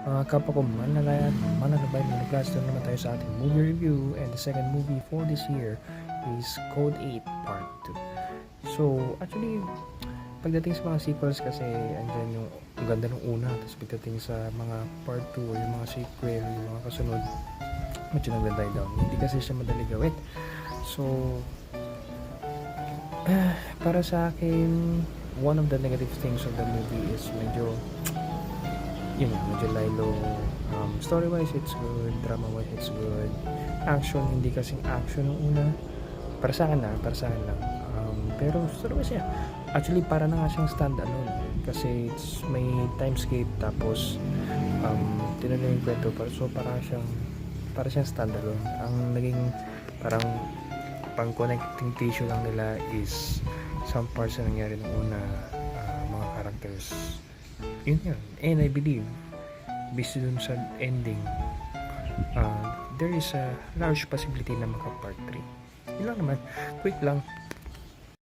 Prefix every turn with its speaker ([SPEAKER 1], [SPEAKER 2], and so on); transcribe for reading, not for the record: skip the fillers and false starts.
[SPEAKER 1] Mga kapwa ko mananayan, mananabay, managlas na naman tayo sa ating movie review, and the second movie for this year is Code 8 Part 2. So, actually, pagdating sa mga sequels kasi andyan yung ang ganda ng una, tapos pagdating sa mga Part 2 o yung mga sequel, yung mga kasunod, medyo nagda-die down. Hindi kasi siya madali gawin. So, para sa akin, one of the negative things of the movie is medyo Lilo. Story-wise, it's good. Drama-wise, it's good. Action, hindi kasing action ng una. Para sa akin lang. Pero story-wise, actually, para na nga siyang stand-alone. Kasi may timescape, tapos tinuloy yung kwento. So, para siyang stand-alone. Ang naging parang pang-connecting tissue lang nila is some parts na nangyari ng una, mga characters. Yun. And I believe, based dun sa ending, there is a large possibility na maka part 3. Yun lang naman. Quick lang.